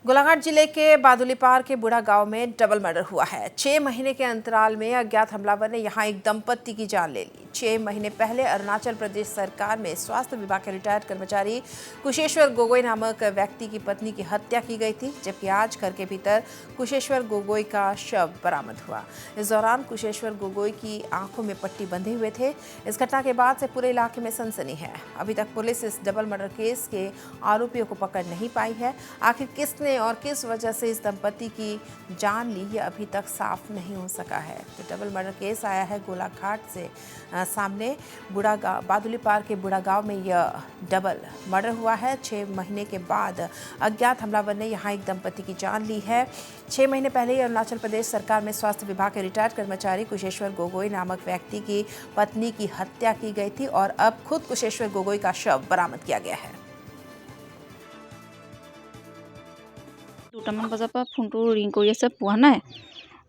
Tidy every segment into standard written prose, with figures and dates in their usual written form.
गोलाघाट जिले के बादुलीपार के बुढ़ा गांव में डबल मर्डर हुआ है। 6 महीने के अंतराल में अज्ञात हमलावर ने यहां एक दंपत्ति की जान ले ली। 6 महीने पहले अरुणाचल प्रदेश सरकार में स्वास्थ्य विभाग के रिटायर्ड कर्मचारी कुशेश्वर गोगोई नामक व्यक्ति की पत्नी की हत्या की गई थी, जबकि आज घर के भीतर कुशेश्वर गोगोई का शव बरामद हुआ। इस दौरान कुशेश्वर गोगोई की आंखों में पट्टी बंधे हुए थे। इस घटना के बाद से पूरे इलाके में सनसनी है। अभी तक पुलिस इस डबल मर्डर केस के आरोपियों को पकड़ नहीं पाई है। आखिर किसने और किस वजह से इस दंपति की जान ली, ये अभी तक साफ नहीं हो सका है। तो डबल मर्डर केस आया है गोलाघाट से सामने। बादुलीपार के बुढ़ा गांव में यह डबल मर्डर हुआ है। 6 महीने के बाद अज्ञात हमलावर ने यहां एक दंपति की जान ली है। 6 महीने पहले ही अरुणाचल प्रदेश सरकार में स्वास्थ्य विभाग के रिटायर्ड कर्मचारी कुशेश्वर गोगोई नामक व्यक्ति की पत्नी की हत्या की गई थी और अब खुद कुशेश्वर गोगोई का शव बरामद किया गया है। 2টামান বজাৰ পৰা ফোনটো ৰিং কৰি আছে, পোৱা নাই।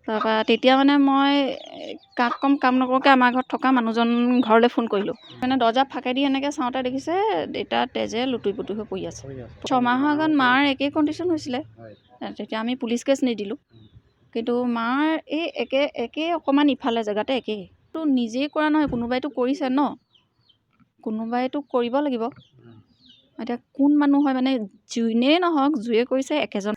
তাৰপৰা তেতিয়া মানে মই কাক কম কাম নকৰোঁকৈ আমাৰ ঘৰত থকা মানুহজন ঘৰলৈ ফোন কৰিলোঁ। মানে দৰ্জা ফাঁকেদি এনেকৈ চাওঁতে দেখিছে দেউতা তেজে লুটুৰি পুটুৰি হৈ পৰি আছে। 6 মাহৰ আগত মাৰ একেই কণ্ডিশ্যন হৈছিলে। তেতিয়া আমি পুলিচ কেছ নিদিলোঁ, কিন্তু মাৰ এই একেই অকণমান ইফালে জেগাতে একেই। তো নিজেই কৰা নহয়, কোনোবাইতো কৰিছে ন, কোনোবাইতো কৰিব লাগিব। এতিয়া কোন মানুহ হয়, মানে যোনেই নহওক জুয়ে কৰিছে একেজন।